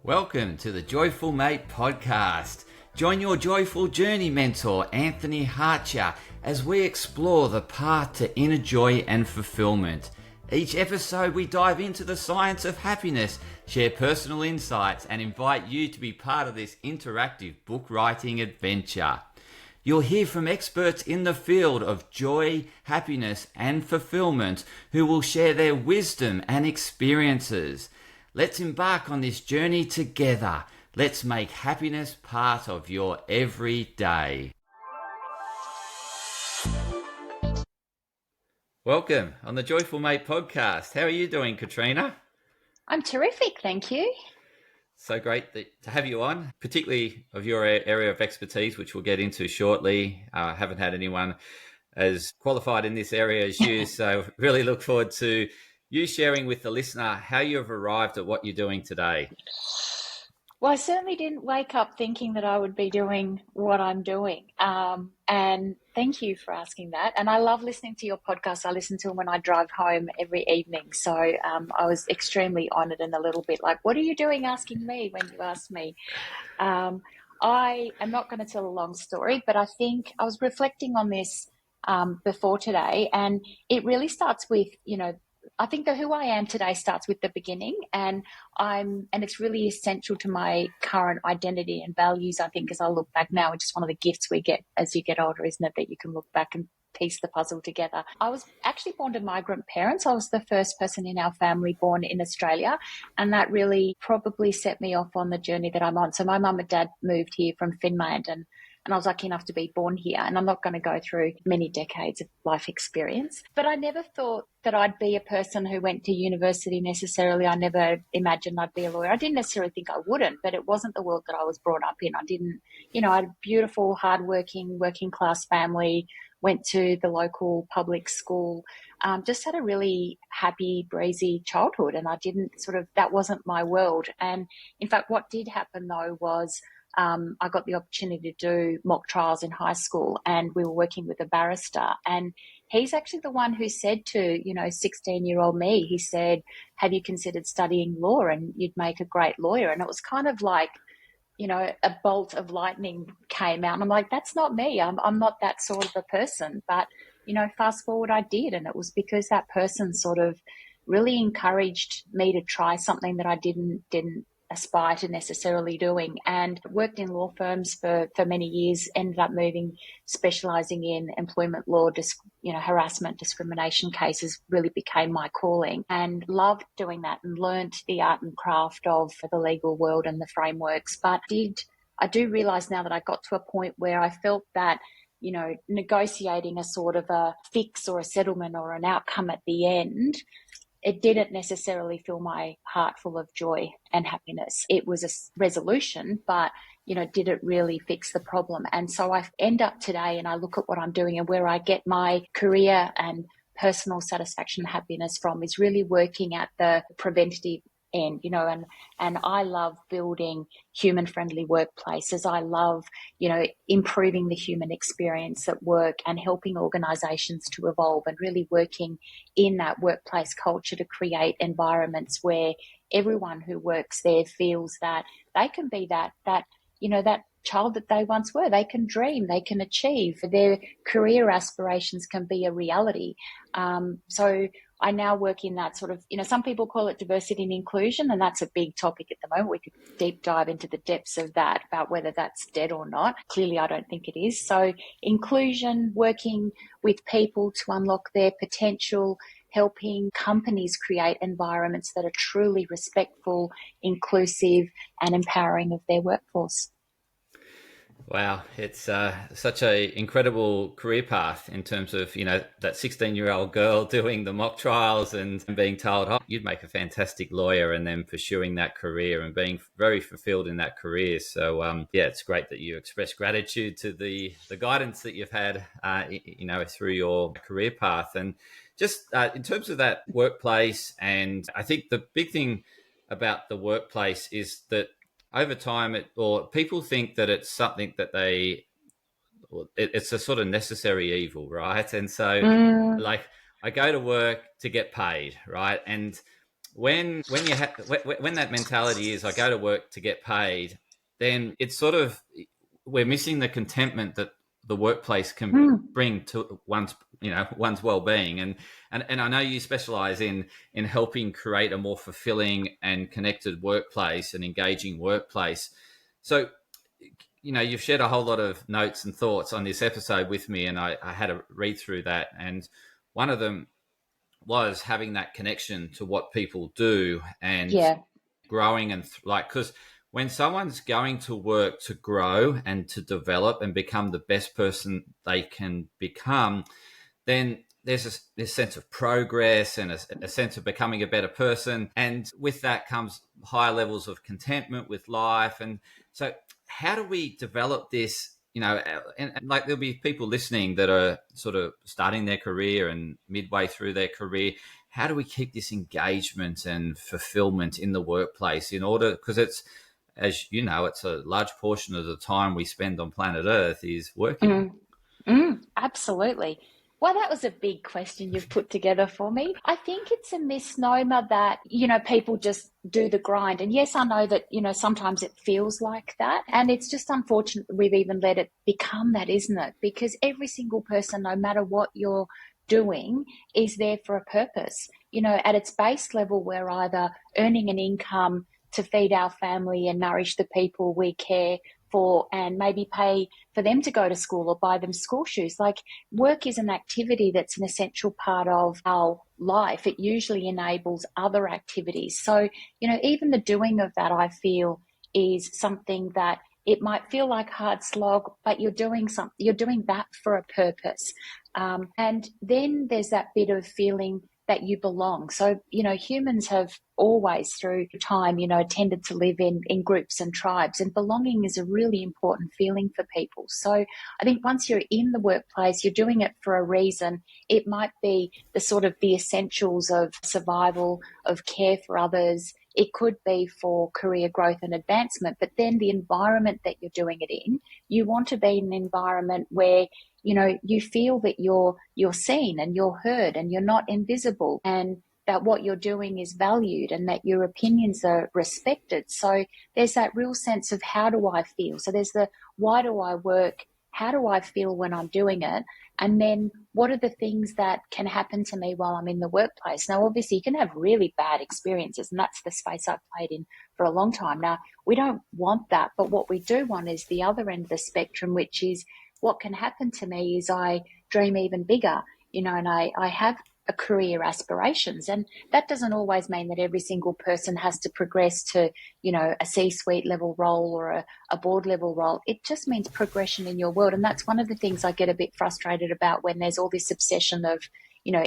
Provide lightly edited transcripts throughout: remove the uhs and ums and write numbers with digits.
Welcome to the Joyful Mate podcast. Join your joyful journey mentor, Anthony Hartcher, as we explore the path to inner joy and fulfillment. Each episode we dive into the science of happiness, share personal insights, and invite you to be part of this interactive book writing adventure. You'll hear from experts in the field of joy, happiness, and fulfillment who will share their wisdom and experiences. Let's embark on this journey together. Let's make happiness part of your everyday. Welcome on the Joyful Mate podcast. How are you doing, Katrina? I'm terrific, thank you. So great to have you on, particularly of your area of expertise, which we'll get into shortly. I haven't had anyone as qualified in this area as you, so really look forward to you sharing with the listener how you've arrived at what you're doing today. Well, I certainly didn't wake up thinking that I would be doing what I'm doing. And thank you for asking that. And I love listening to your podcast. I listen to them when I drive home every evening. So I was extremely honored and a little bit like, what are you doing asking me when you asked me? I am not going to tell a long story, but I think I was reflecting on this before today. And it really starts with, I think that who I am today starts with the beginning, and it's really essential to my current identity and values. I think as I look back now, which is one of the gifts we get as you get older, isn't it? That you can look back and piece the puzzle together. I was actually born to migrant parents. I was the first person in our family born in Australia, and that really probably set me off on the journey that I'm on. So my mum and dad moved here from Finland, and I was lucky enough to be born here. And I'm not going to go through many decades of life experience. But I never thought that I'd be a person who went to university necessarily. I never imagined I'd be a lawyer. I didn't necessarily think I wouldn't, but it wasn't the world that I was brought up in. I didn't, I had a beautiful, hardworking, working class family, went to the local public school, just had a really happy, breezy childhood. And that wasn't my world. And in fact, what did happen though was, I got the opportunity to do mock trials in high school, and we were working with a barrister, and he's actually the one who said to, 16-year-old me, he said, have you considered studying law and you'd make a great lawyer? And it was kind of like, a bolt of lightning came out, and I'm like, that's not me. I'm not that sort of a person. But, fast forward, I did. And it was because that person sort of really encouraged me to try something that I didn't aspire to necessarily doing, and worked in law firms for many years, ended up specializing in employment law, harassment, discrimination cases really became my calling, and loved doing that and learnt the art and craft of the legal world and the frameworks. But I do realize now that I got to a point where I felt that, negotiating a sort of a fix or a settlement or an outcome at the end, it didn't necessarily fill my heart full of joy and happiness. It was a resolution, but, did it really fix the problem? And so I end up today and I look at what I'm doing, and where I get my career and personal satisfaction and happiness from is really working at the preventative end, and I love building human-friendly workplaces. I love, improving the human experience at work and helping organizations to evolve, and really working in that workplace culture to create environments where everyone who works there feels that they can be that child that they once were. They can dream, they can achieve, their career aspirations can be a reality. So I now work in that sort of, some people call it diversity and inclusion, and that's a big topic at the moment. We could deep dive into the depths of that, about whether that's dead or not. Clearly, I don't think it is. So inclusion, working with people to unlock their potential, helping companies create environments that are truly respectful, inclusive, and empowering of their workforce. Wow, it's such a incredible career path in terms of, that 16-year-old girl doing the mock trials and being told, oh, you'd make a fantastic lawyer, and then pursuing that career and being very fulfilled in that career. So, it's great that you express gratitude to the guidance that you've had, through your career path. And just in terms of that workplace, and I think the big thing about the workplace is that over time, people think that it's something that it's a sort of necessary evil, right? And so, like, I go to work to get paid, right? And when that mentality is I go to work to get paid, then it's sort of we're missing the contentment that the workplace can bring to one's well-being. And I know you specialize in helping create a more fulfilling and connected workplace, and engaging workplace. So you've shared a whole lot of notes and thoughts on this episode with me, and I had a read through that, and one of them was having that connection to what people do and growing and because when someone's going to work to grow and to develop and become the best person they can become, then there's this sense of progress and a sense of becoming a better person. And with that comes higher levels of contentment with life. And so how do we develop this? And like there'll be people listening that are sort of starting their career and midway through their career. How do we keep this engagement and fulfillment in the workplace because it's, as you know, it's a large portion of the time we spend on planet Earth is working. Absolutely. Well, that was a big question you've put together for me. I think it's a misnomer that, people just do the grind. And yes, I know that, sometimes it feels like that. And it's just unfortunate that we've even let it become that, isn't it? Because every single person, no matter what you're doing, is there for a purpose. At its base level, we're either earning an income to feed our family and nourish the people we care for, and maybe pay for them to go to school or buy them school shoes. Like, work is an activity that's an essential part of our life. It usually enables other activities. So, even the doing of that, I feel, is something that it might feel like hard slog, but you're doing that for a purpose. And then there's that bit of feeling that you belong. So, humans have always through time, tended to live in groups and tribes, and belonging is a really important feeling for people. So I think once you're in the workplace, you're doing it for a reason. It might be the essentials of survival, of care for others. It could be for career growth and advancement, but then the environment that you're doing it in, you want to be in an environment where you feel that you're seen and you're heard and you're not invisible, and that what you're doing is valued and that your opinions are respected. So there's that real sense of how do I feel? So there's the why do I work? How do I feel when I'm doing it? And then what are the things that can happen to me while I'm in the workplace? Now, obviously, you can have really bad experiences, and that's the space I've played in for a long time. Now, we don't want that, but what we do want is the other end of the spectrum, which is what can happen to me is I dream even bigger, and I have a career aspirations. And that doesn't always mean that every single person has to progress to, a C-suite level role or a board level role. It just means progression in your world. And that's one of the things I get a bit frustrated about when there's all this obsession of,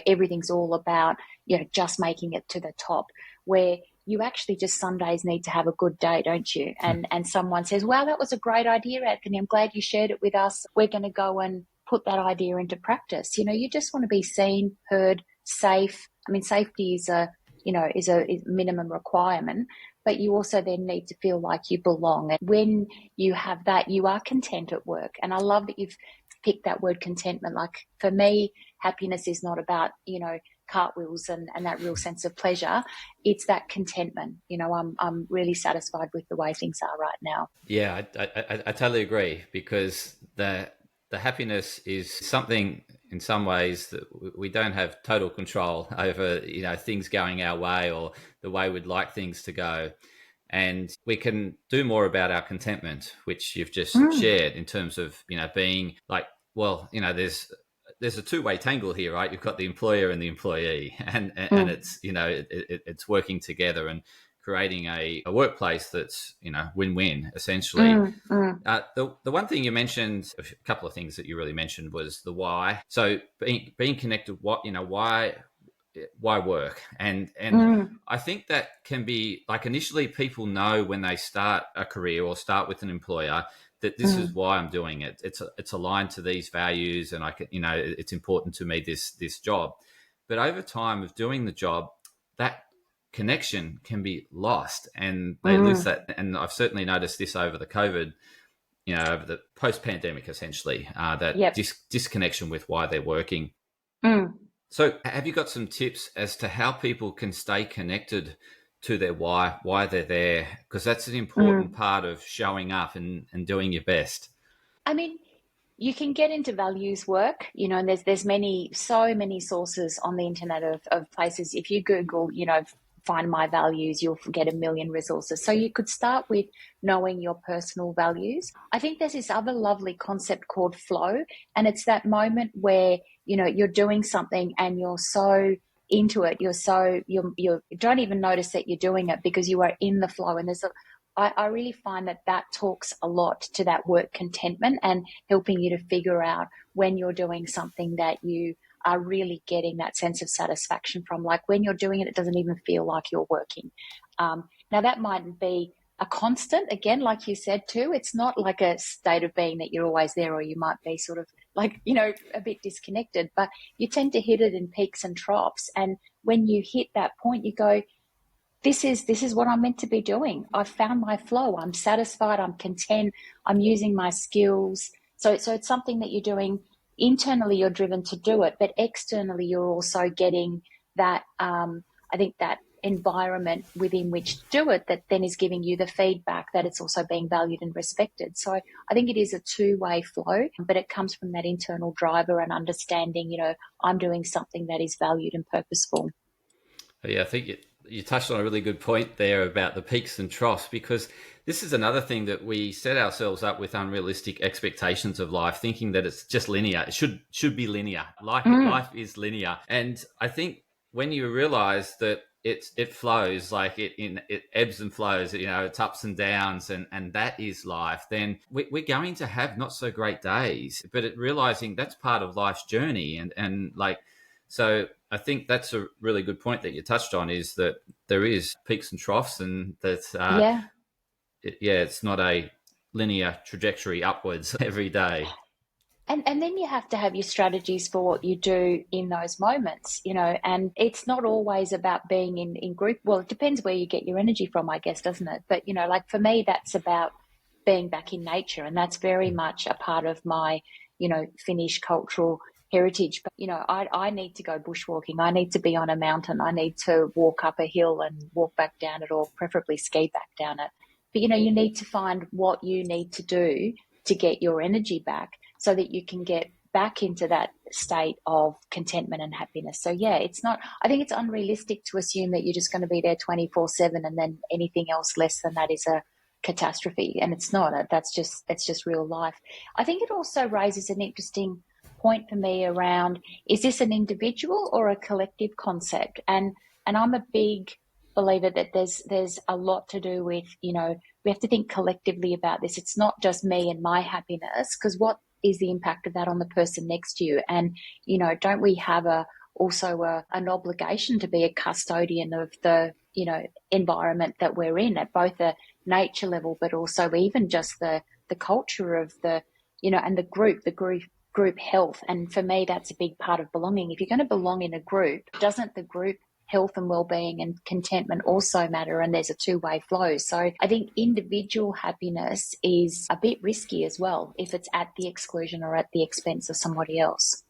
everything's all about, just making it to the top, where you actually just some days need to have a good day, don't you? And someone says, wow, that was a great idea, Anthony. I'm glad you shared it with us. We're going to go and put that idea into practice. You just want to be seen, heard, safe. I mean, safety is a minimum requirement, but you also then need to feel like you belong. And when you have that, you are content at work. And I love that you've picked that word contentment. Like, for me, happiness is not about, cartwheels and that real sense of pleasure. It's that contentment. I'm really satisfied with the way things are right now. Yeah, I totally agree, because the happiness is something in some ways that we don't have total control over, things going our way or the way we'd like things to go. And we can do more about our contentment, which you've just shared, in terms of, being like, well, there's a two-way tangle here, right? You've got the employer and the employee, and it's, it's working together and creating a workplace that's, win-win, essentially. The one thing you mentioned, a couple of things that you really mentioned, was the why. So being connected, why work? And I think that can be like, initially people know when they start a career or start with an employer that this is why I'm doing it. It's aligned to these values, and I can, it's important to me, this job. But over time of doing the job, that connection can be lost, and they lose that. And I've certainly noticed this over the COVID, over the post-pandemic, essentially, that disconnection with why they're working. So have you got some tips as to how people can stay connected to their why they're there? Because that's an important part of showing up and doing your best. I mean, you can get into values work, and there's so many sources on the internet of places. If you Google, find my values, you'll get a million resources. So you could start with knowing your personal values. I think there's this other lovely concept called flow, and it's that moment where, you're doing something and you're so into it, you don't even notice that you're doing it because you are in the flow. And I really find that talks a lot to that work contentment and helping you to figure out when you're doing something that you are really getting that sense of satisfaction from. Like when you're doing it, it doesn't even feel like you're working. Now that mightn't be a constant, again, like you said too. It's not like a state of being that you're always there, or you might be sort of like, a bit disconnected, but you tend to hit it in peaks and troughs. And when you hit that point, you go, this is what I'm meant to be doing. I've found my flow. I'm satisfied. I'm content. I'm using my skills. So it's something that you're doing internally. You're driven to do it, but externally, you're also getting that. I think that environment within which to do it that then is giving you the feedback that it's also being valued and respected. So I think it is a two-way flow, but it comes from that internal driver and understanding. I'm doing something that is valued and purposeful. Yeah, I think you touched on a really good point there about the peaks and troughs, because this is another thing that we set ourselves up with unrealistic expectations of life, thinking that it's just linear. It should be linear. Life is linear. And I think when you realize that it flows, like it ebbs and flows, it's ups and downs, and that is life, then we're going to have not so great days, but realizing that's part of life's journey. And like, so I think that's a really good point that you touched on, is that there is peaks and troughs, and that it's not a linear trajectory upwards every day. And then you have to have your strategies for what you do in those moments, and it's not always about being in group. Well, it depends where you get your energy from, I guess, doesn't it? But, like for me, that's about being back in nature. And that's very much a part of my, Finnish cultural heritage. But, I need to go bushwalking. I need to be on a mountain. I need to walk up a hill and walk back down it, or preferably ski back down it. But, you need to find what you need to do to get your energy back, so that you can get back into that state of contentment and happiness. So I think it's unrealistic to assume that you're just going to be there 24/7, and then anything else less than that is a catastrophe. And it's not. It's just real life. I think it also raises an interesting point for me around, is this an individual or a collective concept? And I'm a big believer that there's a lot to do with, we have to think collectively about this. It's not just me and my happiness, because what is the impact of that on the person next to you? And, don't we have an obligation to be a custodian of the, environment that we're in at both the nature level, but also even just the culture of the, and the group health. And for me, that's a big part of belonging. If you're going to belong in a group, doesn't the group health and well-being and contentment also matter? And there's a two-way flow. So I think individual happiness is a bit risky as well, if it's at the exclusion or at the expense of somebody else.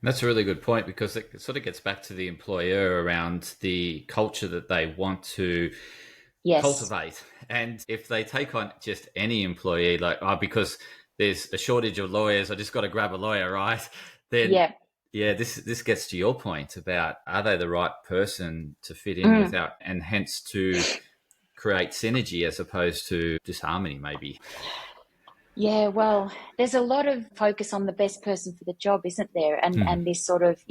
That's a really good point, because it sort of gets back to the employer around the culture that they want to cultivate. And if they take on just any employee, like, because there's a shortage of lawyers, I just got to grab a lawyer, right? Then this gets to your point about, are they the right person to fit in without, and hence to create synergy as opposed to disharmony, maybe. Yeah, well, there's a lot of focus on the best person for the job, isn't there? And this sort of,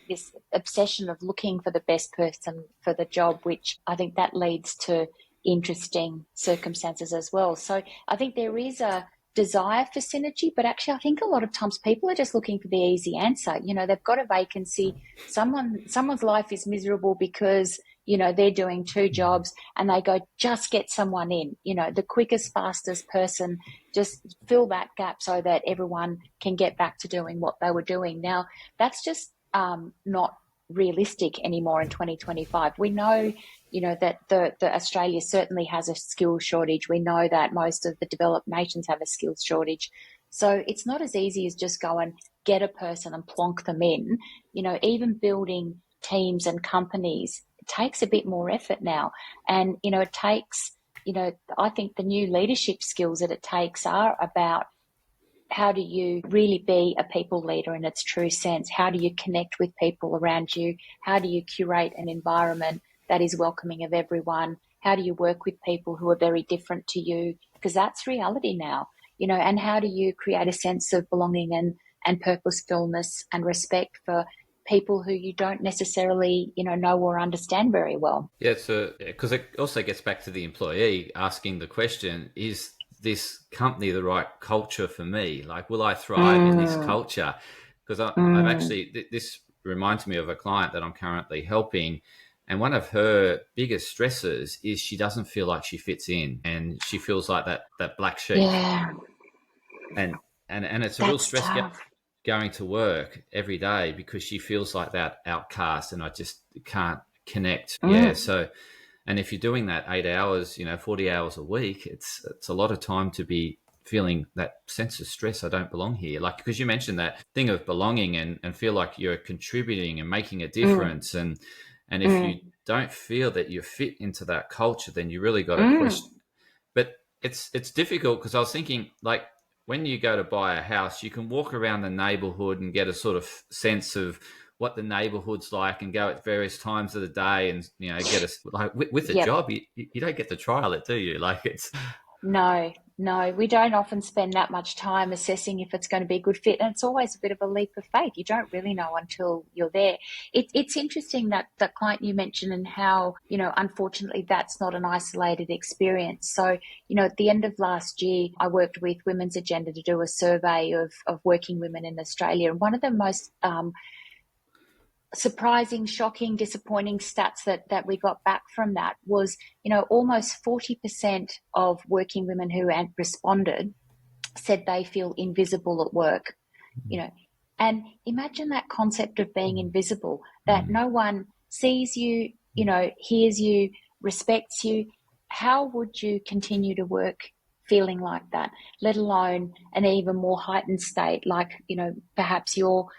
this obsession of looking for the best person for the job, which I think that leads to interesting circumstances as well. So I think there is a desire for synergy, but actually I think a lot of times people are just looking for the easy answer. They've got a vacancy, someone's life is miserable because they're doing two jobs, and they go, just get someone in, the quickest, fastest person, just fill that gap so that everyone can get back to doing what they were doing. Now, that's just not realistic anymore in 2025. We know, that the Australia certainly has a skills shortage. We know that most of the developed nations have a skills shortage. So it's not as easy as just going, get a person and plonk them in, even building teams and companies, it takes a bit more effort now. And, it takes, I think the new leadership skills that it takes are about how do you really be a people leader in its true sense? How do you connect with people around you? How do you curate an environment that is welcoming of everyone? How do you work with people who are very different to you? Because that's reality now, and how do you create a sense of belonging and purposefulness and respect for people who you don't necessarily, know or understand very well? Yeah, so because it also gets back to the employee asking the question, is this company the right culture for me? Like, will I thrive in this culture? Because I've actually, this reminds me of a client that I'm currently helping, and one of her biggest stresses is she doesn't feel like she fits in, and she feels like that black sheep. Yeah. And it's a That's real stress tough. going to work every day because she feels like that outcast, and I just can't connect. Yeah, so. And if you're doing that 8 hours, 40 hours a week, it's a lot of time to be feeling that sense of stress. I don't belong here. Like, because you mentioned that thing of belonging and feel like you're contributing and making a difference. And if you don't feel that you fit into that culture, then you really got to question. But it's difficult because I was thinking, like, when you go to buy a house, you can walk around the neighborhood and get a sort of sense of what the neighborhood's like and go at various times of the day and, get a, like with a job, you don't get to trial it, do you? Like it's... No, we don't often spend that much time assessing if it's going to be a good fit. And it's always a bit of a leap of faith. You don't really know until you're there. It's interesting that client you mentioned and how, unfortunately that's not an isolated experience. So, at the end of last year, I worked with Women's Agenda to do a survey of working women in Australia. And one of the most surprising, shocking, disappointing stats that we got back from that was, almost 40% of working women who responded said they feel invisible at work, and imagine that concept of being invisible, that no one sees you, hears you, respects you. How would you continue to work feeling like that, let alone an even more heightened state like, perhaps your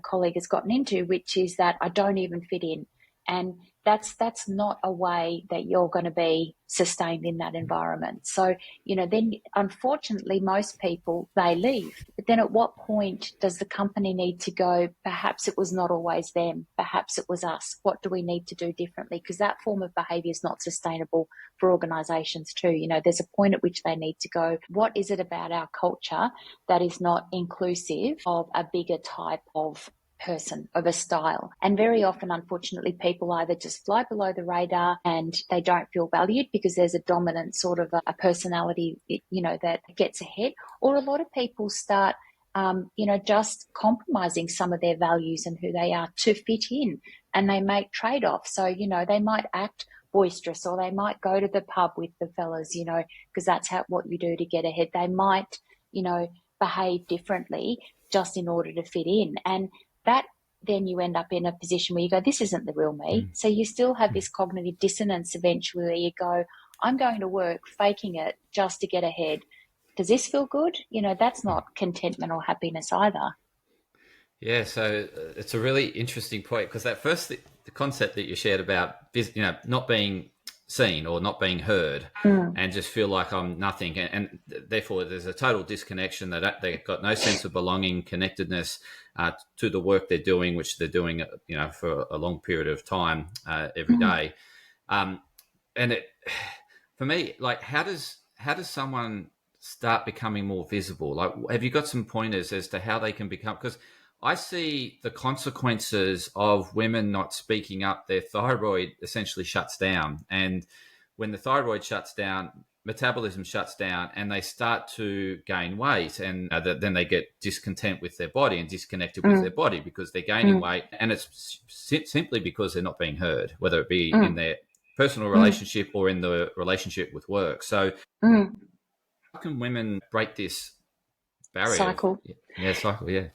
colleague has gotten into, which is that I don't even fit in. And that's not a way that you're going to be sustained in that environment. So, then unfortunately most people, they leave. But then at what point does the company need to go, perhaps it was not always them, perhaps it was us. What do we need to do differently? Because that form of behaviour is not sustainable for organisations too. There's a point at which they need to go, what is it about our culture that is not inclusive of a bigger type of person, of a style? And very often, unfortunately, people either just fly below the radar and they don't feel valued because there's a dominant sort of a personality, that gets ahead, or a lot of people start just compromising some of their values and who they are to fit in, and they make trade-offs. So, they might act boisterous, or they might go to the pub with the fellas, because that's what you do to get ahead. They might, behave differently just in order to fit in. And that then you end up in a position where you go, this isn't the real me. So you still have this cognitive dissonance eventually where you go, I'm going to work faking it just to get ahead. Does this feel good? That's not contentment or happiness either. Yeah, so it's a really interesting point because that first, the concept that you shared about, not being seen or not being heard and just feel like I'm nothing. And therefore there's a total disconnection that they've got no sense of belonging, connectedness to the work they're doing, which they're doing, for a long period of time every day. And it, for me, like, how does someone start becoming more visible? Like, have you got some pointers as to how they can become, because I see the consequences of women not speaking up. Their thyroid essentially shuts down. And when the thyroid shuts down, metabolism shuts down and they start to gain weight. And then they get discontent with their body and disconnected with their body because they're gaining weight. And it's simply because they're not being heard, whether it be in their personal relationship or in the relationship with work. So how can women break this barrier? Cycle. Cycle, yeah.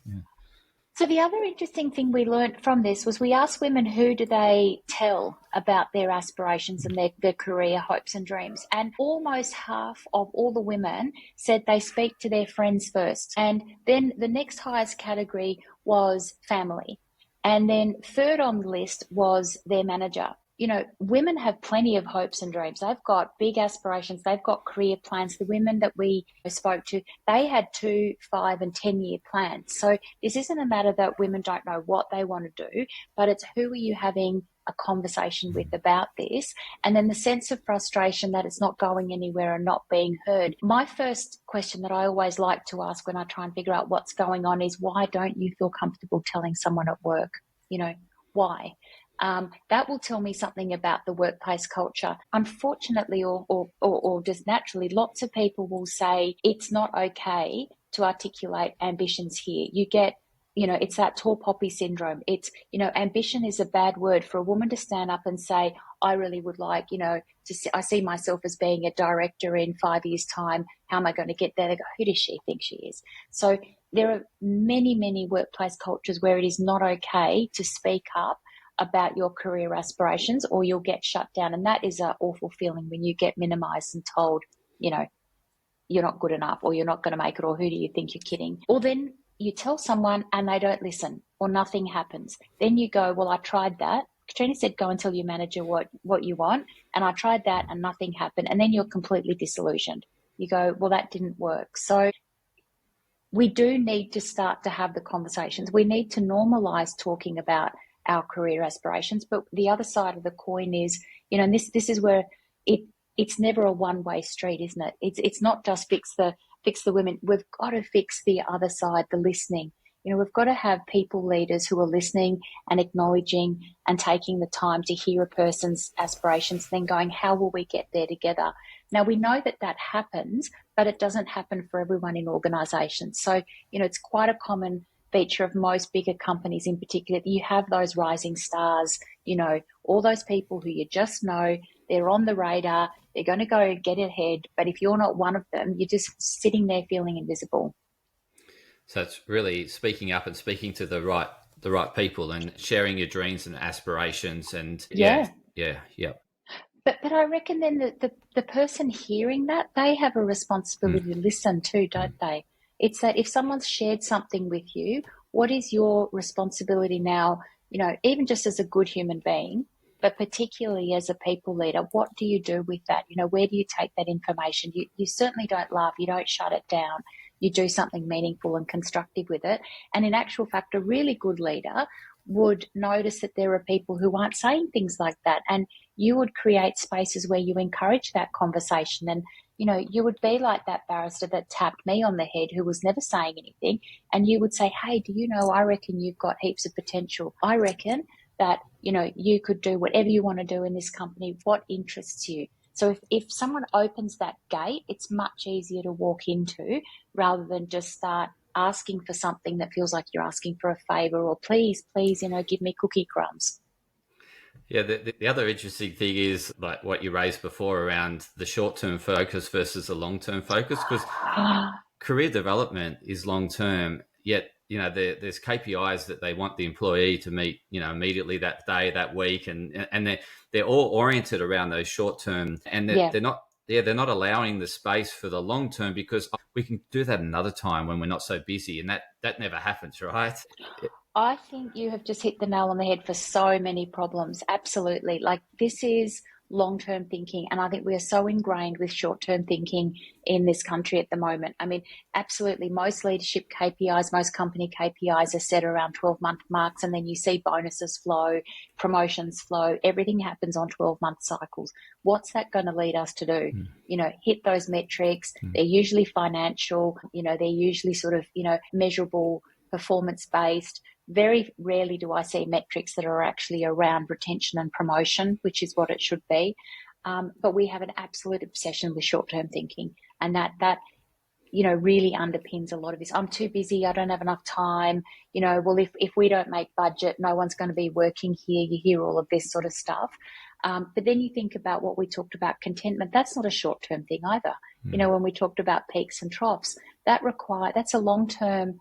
So the other interesting thing we learned from this was we asked women who do they tell about their aspirations and their career hopes and dreams. And almost half of all the women said they speak to their friends first. And then the next highest category was family. And then third on the list was their manager. You know, women have plenty of hopes and dreams. They've got big aspirations. They've got career plans. The women that we spoke to, they had 2, 5 and 10-year plans. So this isn't a matter that women don't know what they want to do, but it's who are you having a conversation with about this? And then the sense of frustration that it's not going anywhere and not being heard. My first question that I always like to ask when I try and figure out what's going on is, why don't you feel comfortable telling someone at work? You know, why? That will tell me something about the workplace culture. Unfortunately, or just naturally, lots of people will say it's not okay to articulate ambitions here. You get, you know, it's that tall poppy syndrome. It's, you know, ambition is a bad word for a woman to stand up and say, I really would like, you know, I see myself as being a director in 5 years' time. How am I going to get there? They go, who does she think she is? So there are many, many workplace cultures where it is not okay to speak up about your career aspirations, or you'll get shut down. And that is an awful feeling when you get minimized and told, you know, you're not good enough, or you're not going to make it, or who do you think you're kidding? Or then you tell someone and they don't listen, or nothing happens. Then you go, well, I tried that. Katrina said, go and tell your manager what you want. And I tried that and nothing happened. And then you're completely disillusioned. You go, well, that didn't work. So we do need to start to have the conversations. We need to normalize talking about our career aspirations. But the other side of the coin is, you know, and this is where it's never a one-way street, isn't it? It's not just fix the women. We've got to fix the other side, the listening. You know, we've got to have people leaders who are listening and acknowledging and taking the time to hear a person's aspirations, then going, how will we get there together? Now, we know that happens, but it doesn't happen for everyone in organisations. So, you know, it's quite a common feature of most bigger companies in particular. You have those rising stars, you know, all those people who you just know, they're on the radar, they're going to go get ahead. But if you're not one of them, you're just sitting there feeling invisible. So it's really speaking up and speaking to the right people and sharing your dreams and aspirations. And yeah. But I reckon then the person hearing that, they have a responsibility to listen too, don't they? It's that if someone's shared something with you, what is your responsibility now, you know, even just as a good human being, but particularly as a people leader, what do you do with that? You know, where do you take that information? You certainly don't laugh, you don't shut it down. You do something meaningful and constructive with it. And in actual fact, a really good leader would notice that there are people who aren't saying things like that. And you would create spaces where you encourage that conversation. And, you know, you would be like that barrister that tapped me on the head who was never saying anything. And you would say, hey, do you know, I reckon you've got heaps of potential. I reckon that, you know, you could do whatever you want to do in this company. What interests you? So if someone opens that gate, it's much easier to walk into rather than just start asking for something that feels like you're asking for a favor, or please, you know, give me cookie crumbs. Yeah, the other interesting thing is like what you raised before around the short-term focus versus the long-term focus, because career development is long-term, yet, you know, there's KPIs that they want the employee to meet, you know, immediately that day, that week, and they're all oriented around those short-term, and they're not allowing the space for the long-term, because we can do that another time when we're not so busy, and that never happens, right? I think you have just hit the nail on the head for so many problems. Absolutely. Like, this is long-term thinking. And I think we are so ingrained with short-term thinking in this country at the moment. I mean, absolutely. Most leadership KPIs, most company KPIs are set around 12-month marks. And then you see bonuses flow, promotions flow. Everything happens on 12-month cycles. What's that going to lead us to do? You know, hit those metrics. They're usually financial. You know, they're usually sort of, you know, measurable, performance-based. Very rarely do I see metrics that are actually around retention and promotion, which is what it should be. But we have an absolute obsession with short-term thinking, and that you know, really underpins a lot of this. I'm too busy. I don't have enough time. You know, well, if we don't make budget, no one's going to be working here. You hear all of this sort of stuff. But then you think about what we talked about, contentment. That's not a short-term thing either. You know, when we talked about peaks and troughs, that's a long-term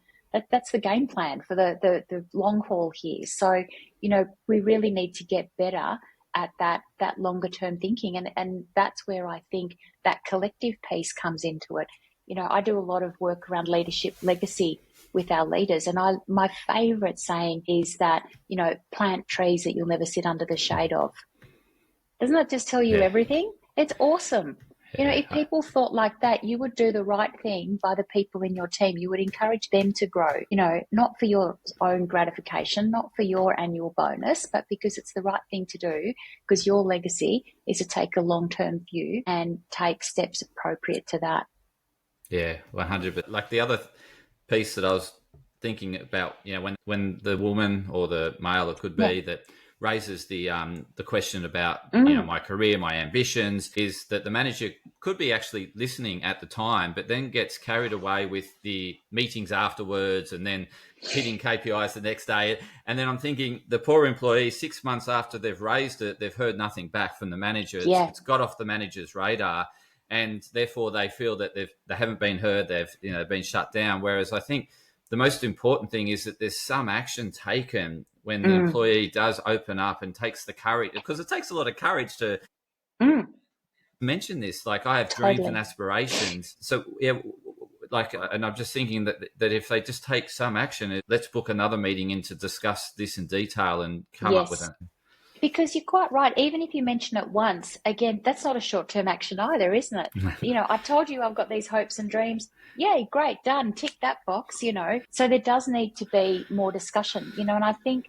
that's the game plan for the long haul here. So, we really need to get better at that longer term thinking. And that's where I think that collective piece comes into it. I do a lot of work around leadership legacy with our leaders. And my favorite saying is that, plant trees that you'll never sit under the shade of. Doesn't that just tell you everything? It's awesome. If people thought like that, you would do the right thing by the people in your team. You would encourage them to grow, not for your own gratification, not for your annual bonus, but because it's the right thing to do, because your legacy is to take a long-term view and take steps appropriate to that. Yeah, 100%. Like the other piece that I was thinking about, when the woman or the male, it could be, that raises the question about my career, my ambitions, is that the manager could be actually listening at the time, but then gets carried away with the meetings afterwards and then hitting KPIs the next day. And then I'm thinking the poor employee, 6 months after they've raised it, they've heard nothing back from the manager. It's got off the manager's radar, and therefore they feel that they haven't been heard. They've been shut down. Whereas I think the most important thing is that there's some action taken when the employee does open up and takes the courage, because it takes a lot of courage to mention this. Like, I have dreams and aspirations. So, and I'm just thinking that if they just take some action, let's book another meeting in to discuss this in detail and come up with it. Because you're quite right. Even if you mention it once, again, that's not a short-term action either, isn't it? I told you I've got these hopes and dreams. Yay, great, done, tick that box, So there does need to be more discussion, and I think,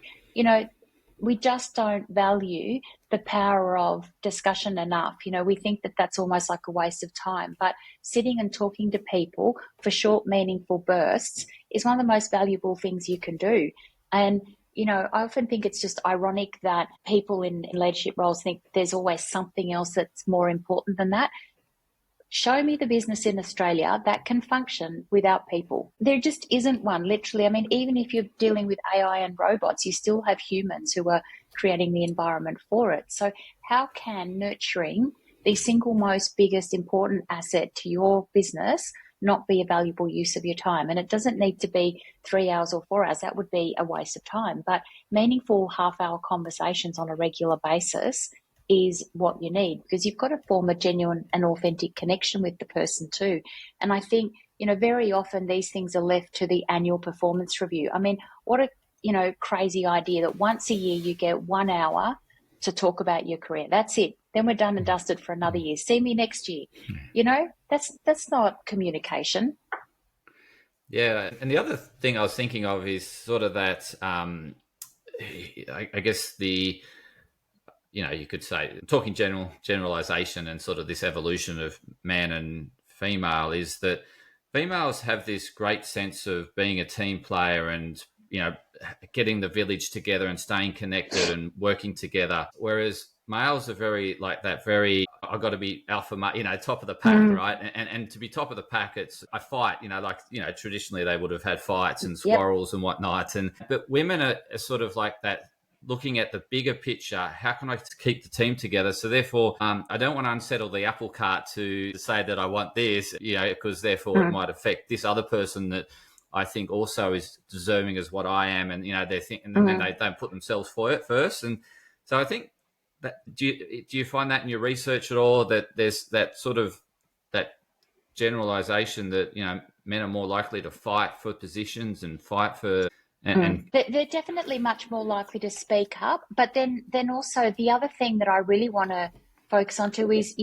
we just don't value the power of discussion enough. We think that that's almost like a waste of time. But sitting and talking to people for short, meaningful bursts is one of the most valuable things you can do. And I often think it's just ironic that people in leadership roles think there's always something else that's more important than that. Show me the business in Australia that can function without people. There just isn't one, literally. I mean, even if you're dealing with AI and robots, you still have humans who are creating the environment for it. So how can nurturing the single most biggest important asset to your business not be a valuable use of your time? And it doesn't need to be 3 hours or 4 hours. That would be a waste of time. But meaningful half-hour conversations on a regular basis is what you need, because you've got to form a genuine and authentic connection with the person too. And I think, very often these things are left to the annual performance review. I mean, what a, crazy idea that once a year you get 1 hour to talk about your career. That's it. Then we're done and dusted for another year. See me next year. That's not communication. Yeah. And the other thing I was thinking of is sort of that, I guess you could say, talking generalization and sort of this evolution of man and female, is that females have this great sense of being a team player and, getting the village together and staying connected and working together. Whereas males are very like that, I've got to be alpha, top of the pack, right? And to be top of the pack, it's I fight, traditionally they would have had fights and squirrels and whatnot. But women are sort of like that, looking at the bigger picture. How can I keep the team together? So therefore, I don't want to unsettle the apple cart to say that I want this, because therefore it might affect this other person that I think also is deserving as what I am. And, they're thinking, and then they don't put themselves for it first. And so I think that, do you find that in your research at all, that there's that sort of that generalization that, men are more likely to fight for positions and fight for, and they're definitely much more likely to speak up. But then also the other thing that I really want to focus on too is,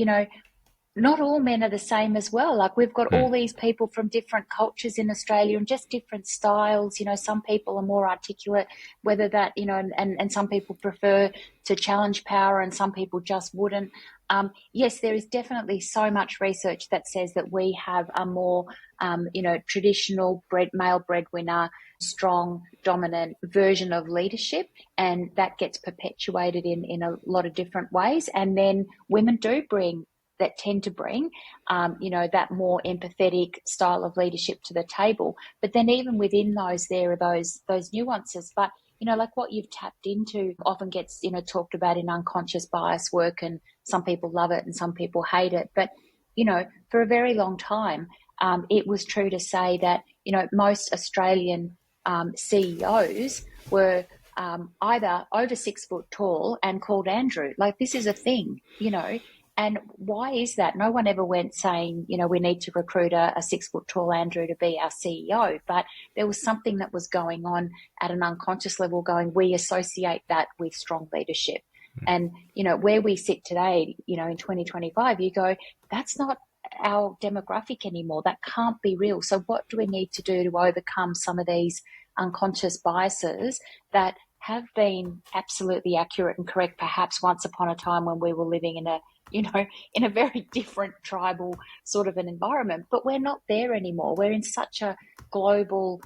not all men are the same as well. Like, we've got all these people from different cultures in Australia and just different styles. Some people are more articulate, whether that, and some people prefer to challenge power and some people just wouldn't. Yes, there is definitely so much research that says that we have a more, traditional male breadwinner, strong, dominant version of leadership, and that gets perpetuated in a lot of different ways. And then women tend to bring, that more empathetic style of leadership to the table. But then even within those, there are those nuances. But, like what you've tapped into often gets, talked about in unconscious bias work, and some people love it and some people hate it. But, for a very long time, it was true to say that, most Australian CEOs were either over 6 foot tall and called Andrew. Like, this is a thing, and why is that? No one ever went saying, we need to recruit a 6 foot tall Andrew to be our CEO, but there was something that was going on at an unconscious level going, we associate that with strong leadership. And, where we sit today, in 2025, you go, that's not our demographic anymore. That can't be real. So what do we need to do to overcome some of these unconscious biases that have been absolutely accurate and correct, perhaps once upon a time when we were living in a very different tribal sort of an environment, but we're not there anymore. We're in such a global,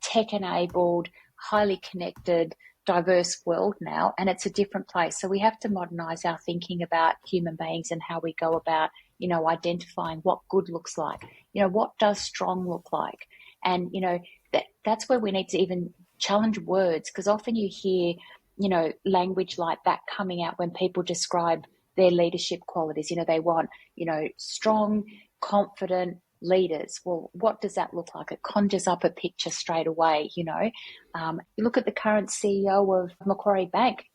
tech-enabled, highly connected, diverse world now, and it's a different place. So we have to modernize our thinking about human beings and how we go about, identifying what good looks like. What does strong look like? And, that's where we need to even challenge words, because often you hear, language like that coming out when people describe their leadership qualities. They want, strong, confident leaders. Well, what does that look like? It conjures up a picture straight away. You look at the current CEO of Macquarie Bank,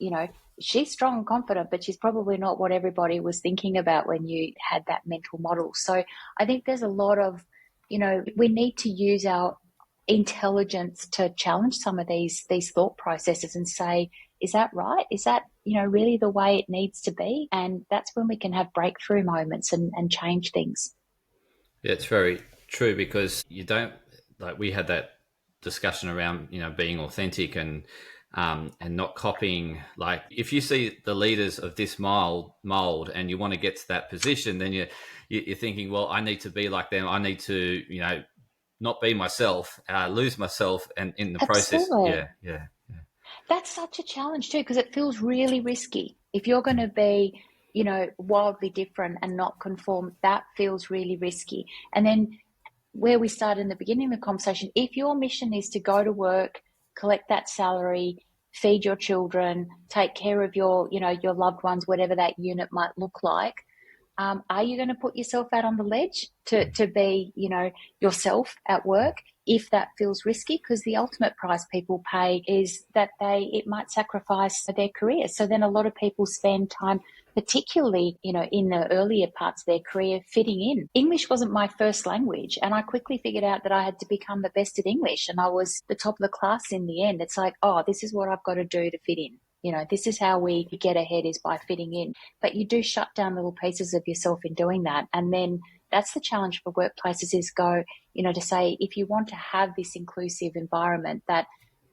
she's strong and confident, but she's probably not what everybody was thinking about when you had that mental model. So I think there's a lot of, we need to use our intelligence to challenge some of these thought processes and say, is that right? Is that, really the way it needs to be? And that's when we can have breakthrough moments and change things. Yeah, it's very true, because you don't, like, we had that discussion around, being authentic and not copying. Like, if you see the leaders of this mold and you want to get to that position, then you're thinking, well, I need to be like them. I need to, not be myself, lose myself, and in the Absolutely. process, yeah. That's such a challenge too, because it feels really risky. If you're going to be, wildly different and not conform, that feels really risky. And then where we started in the beginning of the conversation, if your mission is to go to work, collect that salary, feed your children, take care of your loved ones, whatever that unit might look like, are you going to put yourself out on the ledge to be, yourself at work if that feels risky? Because the ultimate price people pay is that it might sacrifice their career. So then a lot of people spend time, particularly, in the earlier parts of their career, fitting in. English wasn't my first language, and I quickly figured out that I had to become the best at English, and I was the top of the class in the end. It's like, oh, this is what I've got to do to fit in. This is how we get ahead, is by fitting in. But you do shut down little pieces of yourself in doing that. And then that's the challenge for workplaces, is to say, if you want to have this inclusive environment that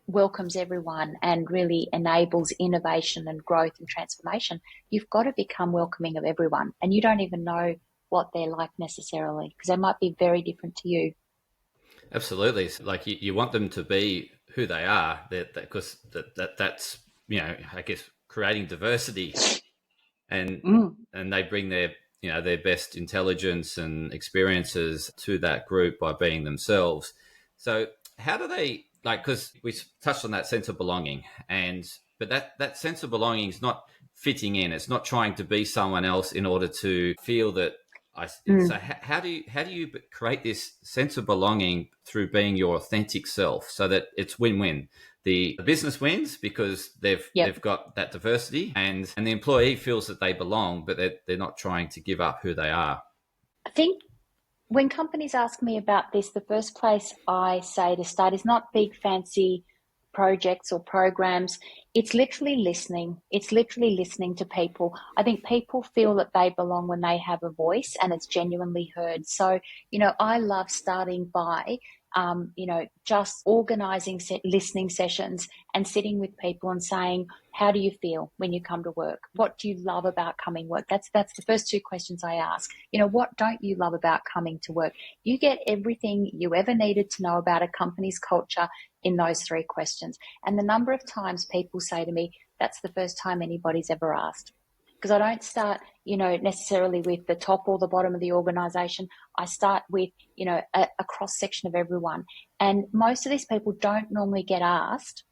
welcomes everyone and really enables innovation and growth and transformation, you've got to become welcoming of everyone. And you don't even know what they're like necessarily, because they might be very different to you. Absolutely. Like, you want them to be who they are, because that's, I guess, creating diversity, and they bring their best intelligence and experiences to that group by being themselves. So how do they, because we touched on that sense of belonging, but that sense of belonging is not fitting in. It's not trying to be someone else in order to feel that. So how do you create this sense of belonging through being your authentic self, so that it's win-win? The business wins because they've got that diversity, and the employee feels that they belong, but they're not trying to give up who they are. I think when companies ask me about this, the first place I say to start is not big fancy projects or programs. It's literally listening. It's literally listening to people. I think people feel that they belong when they have a voice and it's genuinely heard. So, I love starting by just organizing listening sessions and sitting with people and saying, how do you feel when you come to work? What do you love about coming to work? That's the first two questions I ask. What don't you love about coming to work? You get everything you ever needed to know about a company's culture in those three questions. And the number of times people say to me, that's the first time anybody's ever asked. Because I don't start, necessarily with the top or the bottom of the organization. I start with, a cross-section of everyone. And most of these people don't normally get asked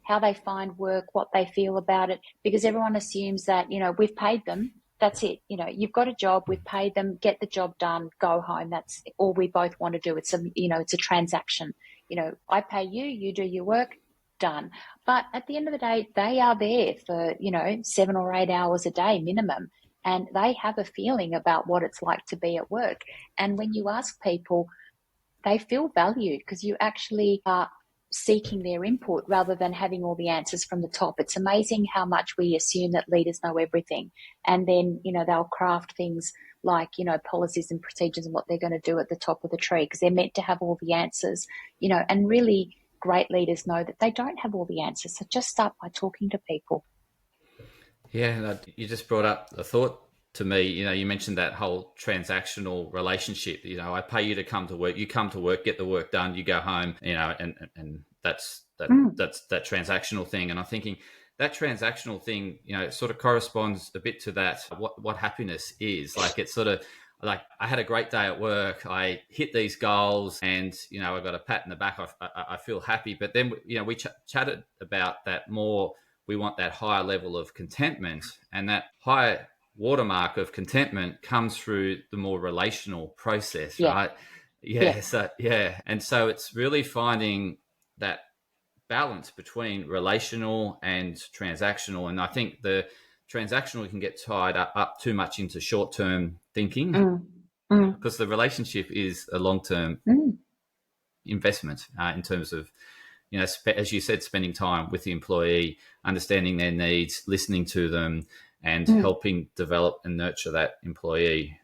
how they find work, what they feel about it, because everyone assumes that, we've paid them That's it. You've got a job, we've paid them, get the job done, go home. That's all we both want to do. It's a transaction. I pay you, you do your work, done. But at the end of the day, they are there for, 7 or 8 hours a day minimum. And they have a feeling about what it's like to be at work. And when you ask people, they feel valued because you actually are seeking their input rather than having all the answers from the top. It's amazing how much we assume that leaders know everything. And then, they'll craft things like, policies and procedures and what they're going to do at the top of the tree because they're meant to have all the answers, and really great leaders know that they don't have all the answers. So just start by talking to people. Yeah, you just brought up a thought to me. You mentioned that whole transactional relationship. I pay you to come to work, you come to work, get the work done, you go home, and that's that transactional thing. And I'm thinking that transactional thing, it sort of corresponds a bit to that, what happiness is. Like, it's sort of like, I had a great day at work, I hit these goals, and, I got a pat in the back, I feel happy. But then, we chatted about that more. We want that higher level of contentment, and that higher watermark of contentment comes through the more relational process, right? Yeah. So, and so it's really finding that balance between relational and transactional. And I think the transactional can get tied up too much into short-term thinking because the relationship is a long-term investment in terms of, as you said, spending time with the employee, understanding their needs, listening to them, and helping develop and nurture that employee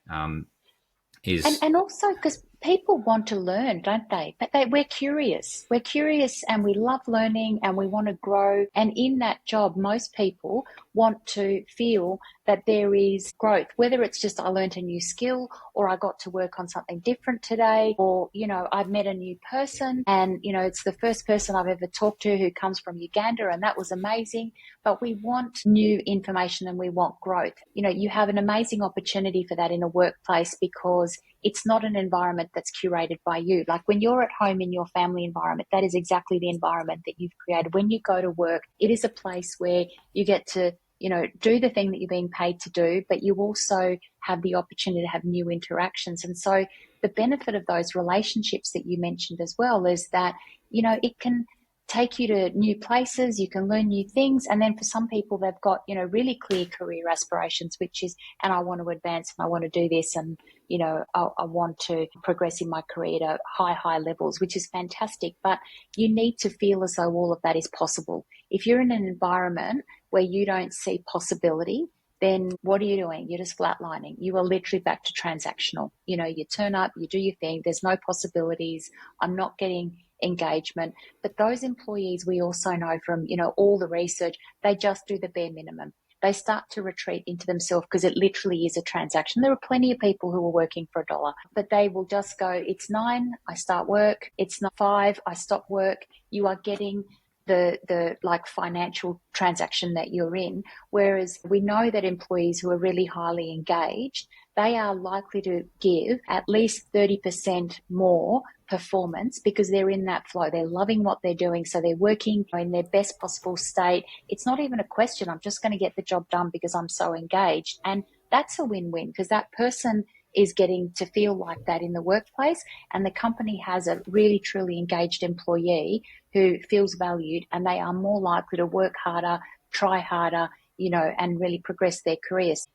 is... And also because people want to learn, don't they? But we're curious. We're curious and we love learning and we want to grow. And in that job, most people want to feel that there is growth, whether it's just I learned a new skill or I got to work on something different today, or, I've met a new person and, it's the first person I've ever talked to who comes from Uganda and that was amazing. But we want new information and we want growth. You have an amazing opportunity for that in a workplace because it's not an environment that's curated by you. Like when you're at home in your family environment, that is exactly the environment that you've created. When you go to work, it is a place where you get to, do the thing that you're being paid to do, but you also have the opportunity to have new interactions. And so the benefit of those relationships that you mentioned as well is that, it can take you to new places, you can learn new things. And then for some people, they've got, really clear career aspirations, which is, and I want to advance and I want to do this and, I want to progress in my career to high levels, which is fantastic. But you need to feel as though all of that is possible. If you're in an environment where you don't see possibility, then what are you doing? You're just flatlining. You are literally back to transactional. You turn up, you do your thing. There's no possibilities. I'm not getting engagement. But those employees, we also know from, all the research, they just do the bare minimum. They start to retreat into themselves because it literally is a transaction. There are plenty of people who are working for $1, but they will just go, it's 9, I start work. It's not 5, I stop work. You are getting the like financial transaction that you're in. Whereas we know that employees who are really highly engaged, they are likely to give at least 30% more performance because they're in that flow. They're loving what they're doing. So they're working in their best possible state. It's not even a question. I'm just going to get the job done because I'm so engaged. And that's a win-win because that person is getting to feel like that in the workplace, and the company has a really truly engaged employee who feels valued, and they are more likely to work harder, try harder, and really progress their careers.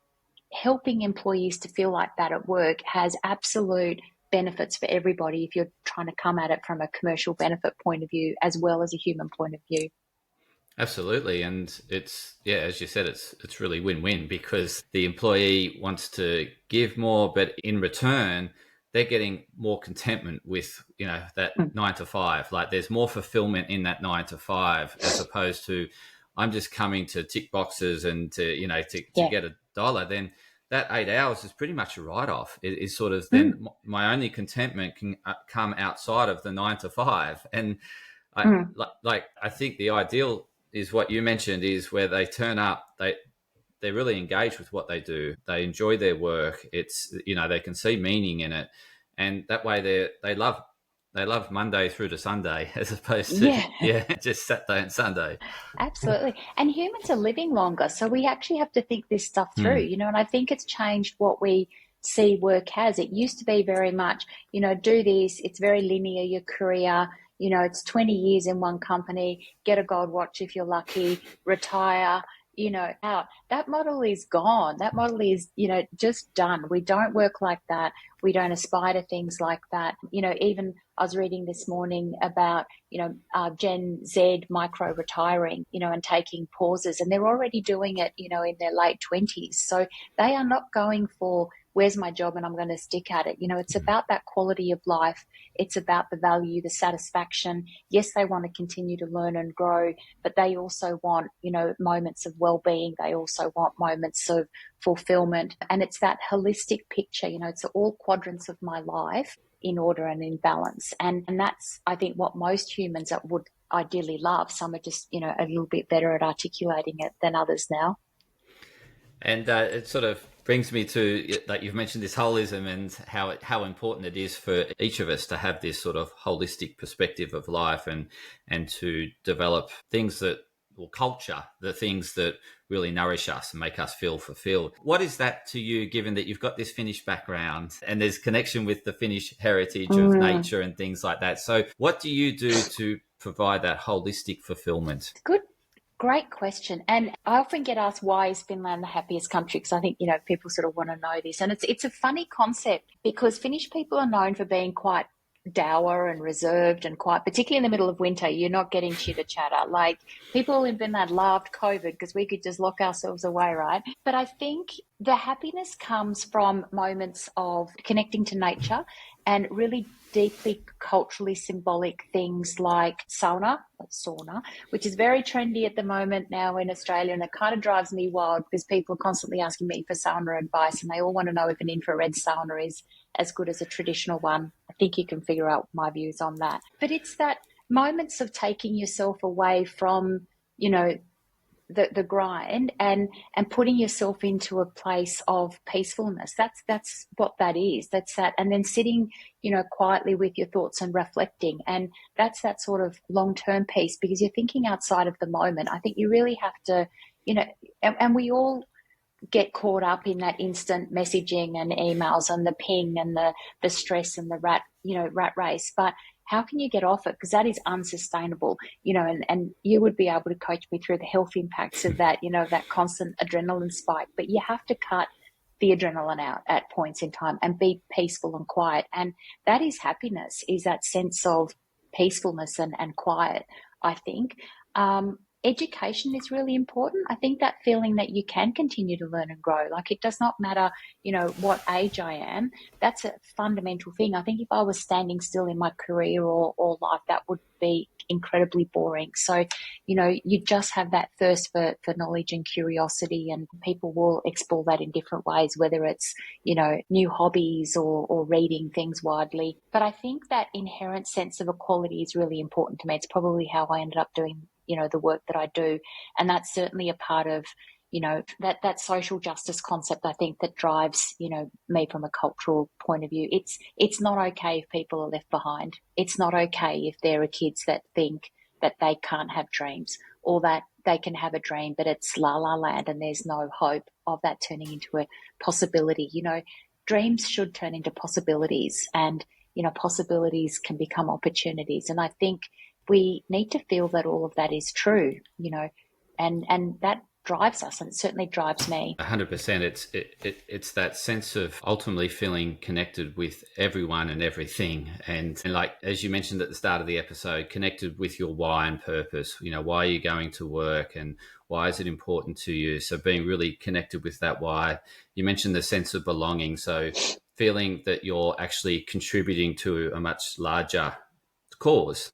Helping employees to feel like that at work has absolute benefits for everybody if you're trying to come at it from a commercial benefit point of view as well as a human point of view. Absolutely. And it's, as you said, it's really win-win because the employee wants to give more, but in return, they're getting more contentment with, that 9 to 5. Like there's more fulfillment in that 9 to 5 as opposed to I'm just coming to tick boxes and to get $1. Then that 8 hours is pretty much a write-off. It is sort of then my only contentment can come outside of the 9 to 5. And I think the ideal is what you mentioned is where they turn up, they're really engaged with what they do. They enjoy their work. It's, they can see meaning in it. And that way they love they love Monday through to Sunday as opposed to just Saturday and Sunday. Absolutely. And humans are living longer, so we actually have to think this stuff through, and I think it's changed what we see work as. It used to be very much, do this, it's very linear, your career, it's 20 years in one company, get a gold watch if you're lucky, retire, out. That model is gone. That model is, just done. We don't work like that. We don't aspire to things like that. Even I was reading this morning about, Gen Z micro retiring, and taking pauses, and they're already doing it, in their late 20s. So they are not going for, where's my job and I'm going to stick at it. It's about that quality of life. It's about the value, the satisfaction. Yes, they want to continue to learn and grow, but they also want, moments of well-being. They also want moments of fulfillment. And it's that holistic picture, it's all quadrants of my life in order and in balance. And that's, I think, what most humans would ideally love. Some are just, a little bit better at articulating it than others now. And it sort of brings me to, like you've mentioned, this holism and how important it is for each of us to have this sort of holistic perspective of life and to develop things that, or culture, the things that really nourish us and make us feel fulfilled. What is that to you, given that you've got this Finnish background and there's connection with the Finnish heritage of nature and things like that? So what do you do to provide that holistic fulfillment? Great question. And I often get asked, why is Finland the happiest country? Because I think, people sort of want to know this. And it's a funny concept because Finnish people are known for being quite dour and reserved and quiet, particularly in the middle of winter. You're not getting chitter chatter. Like, people in Finland loved COVID because we could just lock ourselves away, right? But I think the happiness comes from moments of connecting to nature and really deeply culturally symbolic things like sauna, which is very trendy at the moment now in Australia. And it kind of drives me wild because people are constantly asking me for sauna advice and they all want to know if an infrared sauna is as good as a traditional one. I think you can figure out my views on that. But it's that moments of taking yourself away from, the grind and putting yourself into a place of peacefulness. That's what that is. That's that. And then sitting, quietly with your thoughts and reflecting. And that's that sort of long-term piece because you're thinking outside of the moment. I think you really have to, and we all get caught up in that instant messaging and emails and the ping and the stress and the rat race. But how can you get off it? Because that is unsustainable, and you would be able to coach me through the health impacts of that, that constant adrenaline spike. But you have to cut the adrenaline out at points in time and be peaceful and quiet. And that is happiness, is that sense of peacefulness and quiet, I think. Education is really important. I think that feeling that you can continue to learn and grow, like it does not matter, what age I am. That's a fundamental thing. I think if I was standing still in my career or life, that would be incredibly boring. So, you just have that thirst for knowledge and curiosity, and people will explore that in different ways, whether it's, new hobbies or reading things widely. But I think that inherent sense of equality is really important to me. It's probably how I ended up doing the work that I do. And that's certainly a part of, that social justice concept, I think, that drives, me from a cultural point of view. It's not okay if people are left behind. It's not okay if there are kids that think that they can't have dreams or that they can have a dream, but it's la la land and there's no hope of that turning into a possibility. Dreams should turn into possibilities and, possibilities can become opportunities. And I think we need to feel that all of that is true, and that drives us, and it certainly drives me. 100%. It's that sense of ultimately feeling connected with everyone and everything, and like as you mentioned at the start of the episode, connected with your why and purpose. Why are you going to work, and why is it important to you? So being really connected with that why. You mentioned the sense of belonging, so feeling that you're actually contributing to a much larger cause.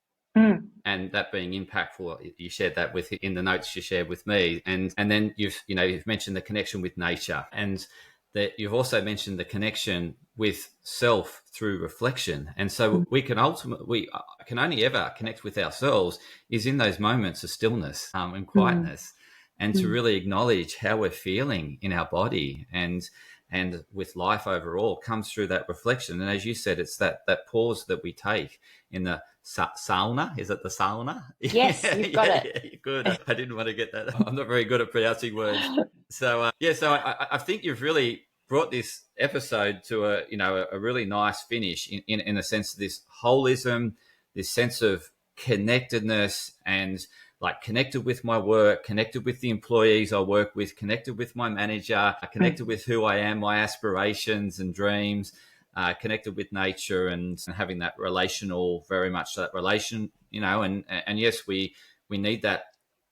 And that being impactful, you shared that with in the notes you shared with me, and then you've mentioned the connection with nature, and that you've also mentioned the connection with self through reflection. And so we can only ever connect with ourselves is in those moments of stillness and quietness, and to really acknowledge how we're feeling in our body, and and with life overall comes through that reflection. And as you said, it's that pause that we take in the sauna. Is it the sauna? Yes, you've got it. Yeah, good. I didn't want to get that. I'm not very good at pronouncing words. So I think you've really brought this episode to a really nice finish in the sense of this holism, this sense of connectedness, and like connected with my work, connected with the employees I work with, connected with my manager, connected with who I am, my aspirations and dreams, connected with nature, and having that relational, very much that relation, and yes, we need that,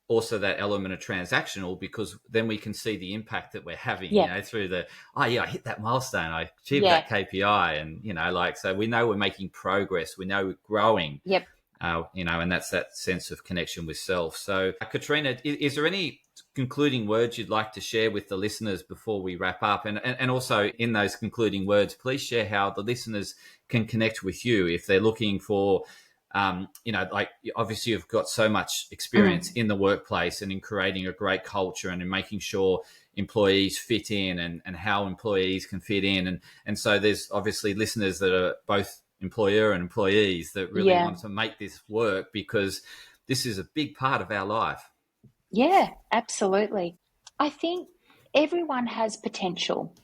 also that element of transactional, because then we can see the impact that we're having, through I hit that milestone, I achieved that KPI, and, so we know we're making progress, we know we're growing. Yep. And that's that sense of connection with self. So, Katrina, is there any concluding words you'd like to share with the listeners before we wrap up? And also in those concluding words, please share how the listeners can connect with you if they're looking for, obviously you've got so much experience in the workplace and in creating a great culture and in making sure employees fit in and how employees can fit in. And so there's obviously listeners that are both employer and employees that really want to make this work, because this is a big part of our life. Yeah, absolutely. I think everyone has potential,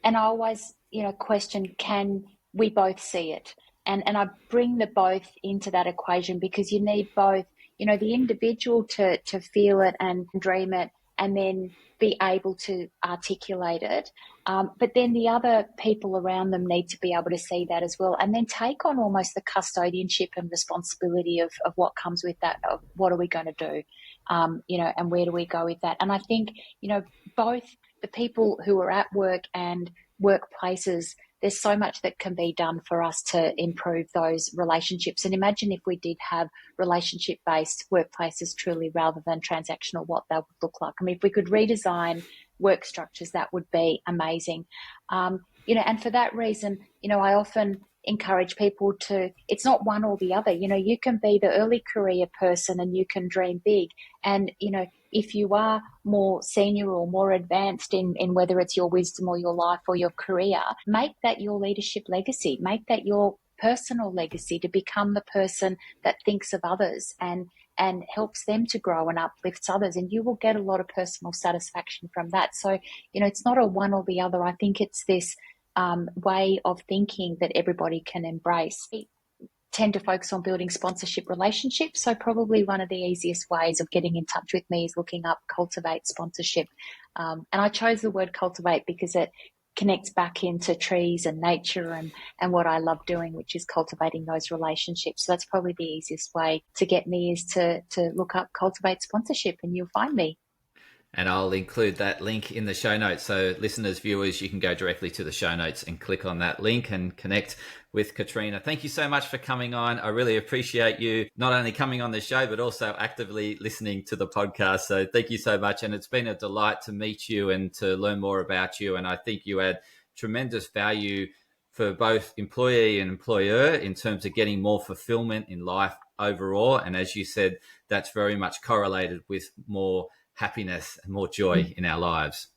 and I always, question, can we both see it? And I bring the both into that equation, because you need both, the individual to feel it and dream it, and then be able to articulate it. But then the other people around them need to be able to see that as well, and then take on almost the custodianship and responsibility of what comes with that, of what are we going to do, and where do we go with that. And I think, both the people who are at work and workplaces, there's so much that can be done for us to improve those relationships. And imagine if we did have relationship-based workplaces truly, rather than transactional, what that would look like. I mean, if we could redesign work structures, that would be amazing. And for that reason, I often encourage people to, it's not one or the other. You can be the early career person and you can dream big. And, if you are more senior or more advanced in whether it's your wisdom or your life or your career, make that your leadership legacy, make that your personal legacy, to become the person that thinks of others and helps them to grow and uplifts others. And you will get a lot of personal satisfaction from that. So, it's not a one or the other. I think it's this way of thinking that everybody can embrace. I tend to focus on building sponsorship relationships. So probably one of the easiest ways of getting in touch with me is looking up Cultivate Sponsorship. And I chose the word cultivate because it connects back into trees and nature and what I love doing, which is cultivating those relationships. So that's probably the easiest way to get me, is to look up Cultivate Sponsorship, and you'll find me. And I'll include that link in the show notes. So listeners, viewers, you can go directly to the show notes and click on that link and connect with Katrina. Thank you so much for coming on. I really appreciate you not only coming on the show, but also actively listening to the podcast. So thank you so much. And it's been a delight to meet you and to learn more about you. And I think you add tremendous value for both employee and employer in terms of getting more fulfillment in life overall. And as you said, that's very much correlated with more happiness and more joy in our lives.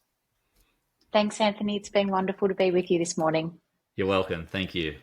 Thanks, Anthony. It's been wonderful to be with you this morning. You're welcome. Thank you.